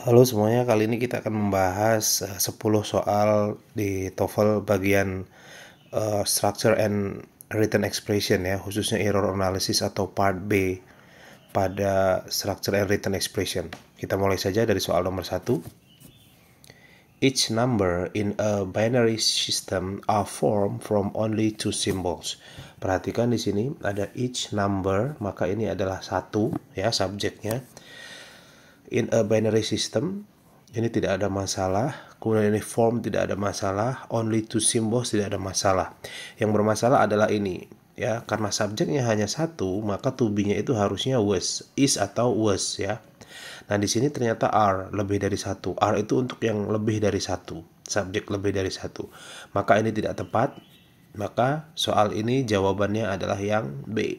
Halo semuanya, kali ini kita akan membahas 10 soal di TOEFL bagian Structure and Written Expression ya, khususnya Error Analysis atau Part B pada Structure and Written Expression. Kita mulai saja dari soal nomor 1. Each number in a binary system are formed from only two symbols. Perhatikan di sini ada each number, maka ini adalah satu ya subjeknya. In a binary system, ini tidak ada masalah. Kemudian ini form tidak ada masalah. Only two symbols tidak ada masalah. Yang bermasalah adalah ini ya, karena subjeknya hanya satu, maka to be-nya itu harusnya was, is atau was ya. Nah di sini ternyata are, lebih dari satu. Are itu untuk yang lebih dari satu, subjek lebih dari satu. Maka ini tidak tepat. Maka soal ini jawabannya adalah yang B.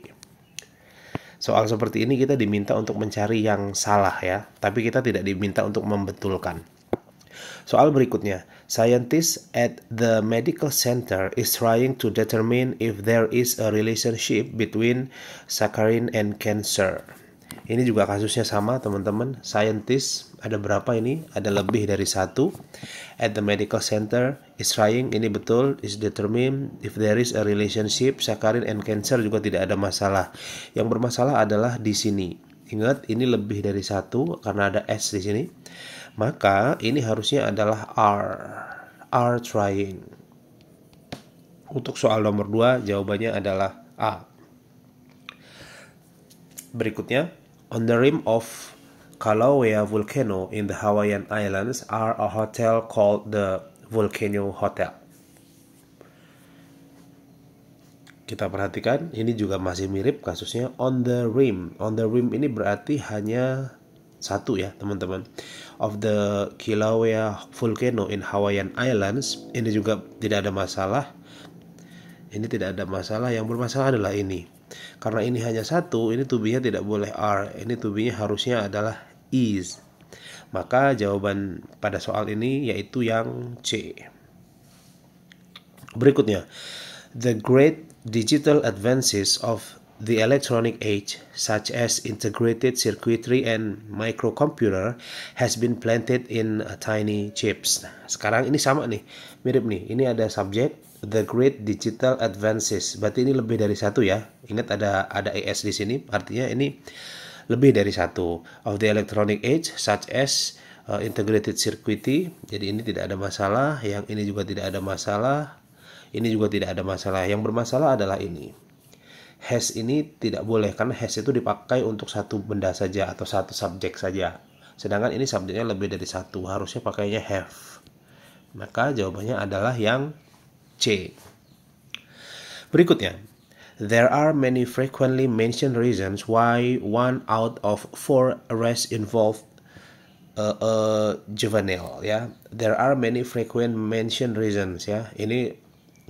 Soal seperti ini kita diminta untuk mencari yang salah ya, tapi kita tidak diminta untuk membetulkan. Soal berikutnya, scientists at the medical center is trying to determine if there is a relationship between saccharin and cancer. Ini juga kasusnya sama teman-teman. Scientist ada berapa ini? Ada lebih dari satu. At the medical center is trying, ini betul, is determine if there is a relationship. Saccharin and cancer juga tidak ada masalah. Yang bermasalah adalah di sini. Ingat, ini lebih dari satu karena ada S di sini. Maka ini harusnya adalah are trying. Untuk soal nomor 2 jawabannya adalah A. Berikutnya, on the rim of Kilauea volcano in the Hawaiian Islands are a hotel called the Volcano Hotel. Kita perhatikan, ini juga masih mirip kasusnya on the rim. On the rim ini berarti hanya satu ya teman-teman. Of the Kilauea volcano in Hawaiian Islands, ini juga tidak ada masalah. Ini tidak ada masalah, yang bermasalah adalah ini. Karena ini hanya satu, ini to be-nya tidak boleh are. Ini to be-nya harusnya adalah is. Maka jawaban pada soal ini yaitu yang C. Berikutnya, the great digital advances of the electronic age, such as integrated circuitry and microcomputer, has been planted in tiny chips. Nah, sekarang ini sama nih, mirip nih. Ini ada subjek, the great digital advances. Berarti ini lebih dari satu ya. Ingat ada es di sini, artinya ini lebih dari satu. Of the electronic age, such as integrated circuitry. Jadi ini tidak ada masalah. Yang ini juga tidak ada masalah. Ini juga tidak ada masalah. Yang bermasalah adalah ini. Has ini tidak boleh karena has itu dipakai untuk satu benda saja atau satu subjek saja. Sedangkan ini subjeknya lebih dari satu, harusnya pakainya have. Maka jawabannya adalah yang C. Berikutnya, there are many frequently mentioned reasons why 1 out of 4 arrests involve a juvenile ya. There are many frequent mentioned reasons ya. Ini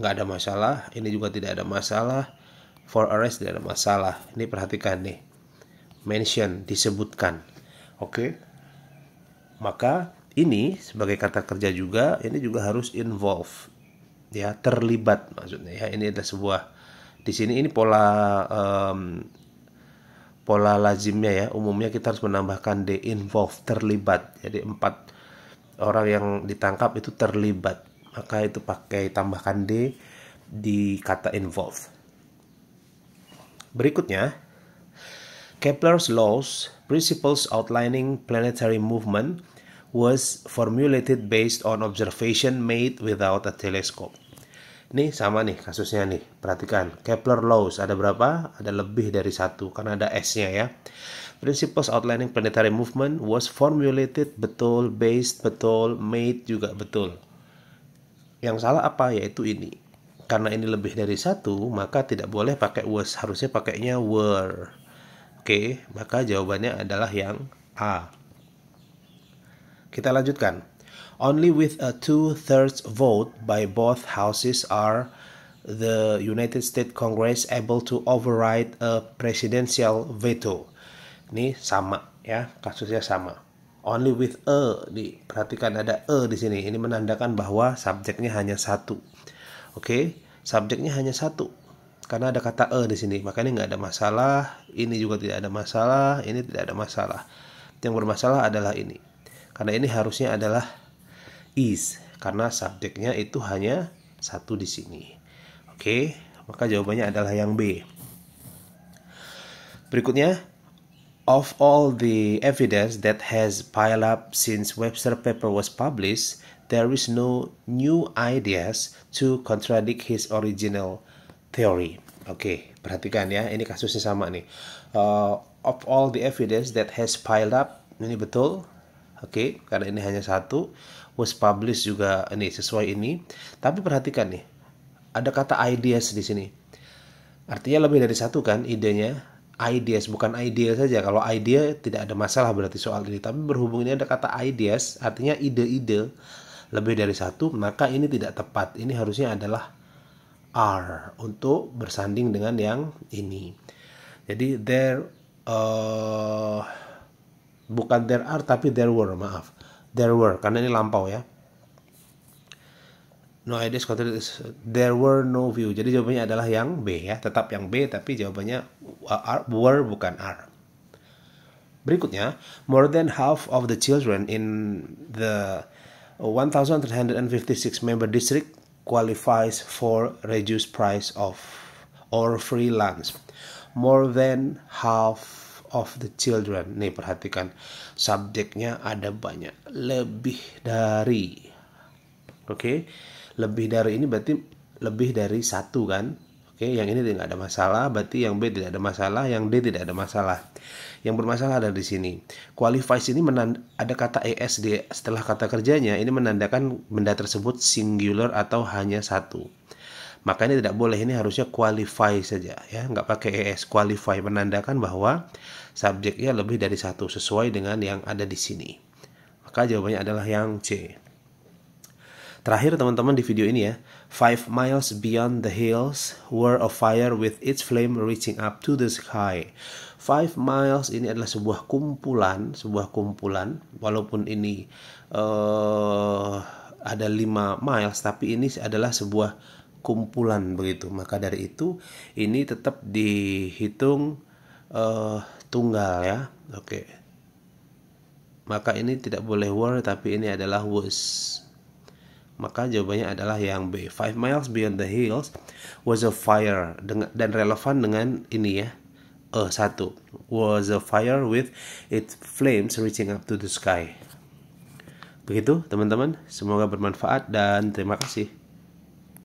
nggak ada masalah, ini juga tidak ada masalah. For arrest tidak ada masalah. Ini perhatikan nih. Mention, disebutkan. Oke. Maka ini sebagai kata kerja juga, ini juga harus involve. Ya, terlibat maksudnya ya. Ini ada sebuah di sini ini pola lazimnya ya. Umumnya kita harus menambahkan D, involve, terlibat. Jadi 4 orang yang ditangkap itu terlibat. Maka itu pakai tambahkan D di kata involve. Berikutnya, Kepler's laws, principles outlining planetary movement, was formulated based on observation made without a telescope. Ini sama nih kasusnya nih, perhatikan. Kepler laws ada berapa? Ada lebih dari satu, karena ada S-nya ya. Principles outlining planetary movement was formulated, betul. Based, betul. Made juga betul. Yang salah apa? Yaitu ini. Karena ini lebih dari satu, maka tidak boleh pakai was, harusnya pakainya were. Oke, maka jawabannya adalah yang A. Kita lanjutkan. Only with a 2/3 vote by both houses are the United States Congress able to override a presidential veto. Ini sama ya, kasusnya sama. Only with a, perhatikan ada di sini. Ini menandakan bahwa subjeknya hanya satu. Oke, subjeknya hanya satu. Karena ada kata di sini, makanya nggak ada masalah. Ini juga tidak ada masalah. Ini tidak ada masalah. Yang bermasalah adalah ini. Karena ini harusnya adalah is, karena subjeknya itu hanya satu di sini. Oke, maka jawabannya adalah yang B. Berikutnya, of all the evidence that has piled up since Webster paper was published, there is no new ideas to contradict his original theory. Oke, perhatikan ya, ini kasusnya sama nih. Of all the evidence that has piled up, ini betul. Oke, karena ini hanya satu. Was published juga ini sesuai ini. Tapi perhatikan nih, ada kata ideas di sini. Artinya lebih dari satu kan idenya. Ideas, bukan idea saja. Kalau idea tidak ada masalah berarti soal ini. Tapi berhubung ini ada kata ideas, artinya ide-ide lebih dari satu, maka ini tidak tepat. Ini harusnya adalah are untuk bersanding dengan yang ini. Jadi bukan there are tapi there were, maaf. There were, karena ini lampau ya. No ideas, there were no view. Jadi jawabannya adalah yang B ya, tetap yang B, tapi jawabannya were bukan are. Berikutnya, more than half of the children in the 1,356 member district qualifies for reduced price or free lunch. More than half of the children. Nih perhatikan, subjeknya ada banyak, lebih dari. Oke, lebih dari ini berarti lebih dari satu kan. Oke, yang ini tidak ada masalah, berarti yang B tidak ada masalah, yang D tidak ada masalah. Yang bermasalah ada di sini. Qualifies ini ada kata es di setelah kata kerjanya, ini menandakan benda tersebut singular atau hanya satu. Maka ini tidak boleh, ini harusnya qualify saja ya, nggak pakai es. Qualify menandakan bahwa subjeknya lebih dari satu sesuai dengan yang ada di sini. Maka jawabannya adalah yang C. Terakhir teman-teman di video ini ya, 5 miles beyond the hills were a fire with its flame reaching up to the sky. 5 miles ini adalah sebuah kumpulan, walaupun ini ada 5 miles, tapi ini adalah sebuah kumpulan begitu. Maka dari itu ini tetap dihitung tunggal ya. Oke. Maka ini tidak boleh were, tapi ini adalah was. Maka jawabannya adalah yang B. 5 miles beyond the hills was a fire, dan relevan dengan ini ya. Satu. Was a fire with its flames reaching up to the sky. Begitu teman-teman. Semoga bermanfaat dan terima kasih.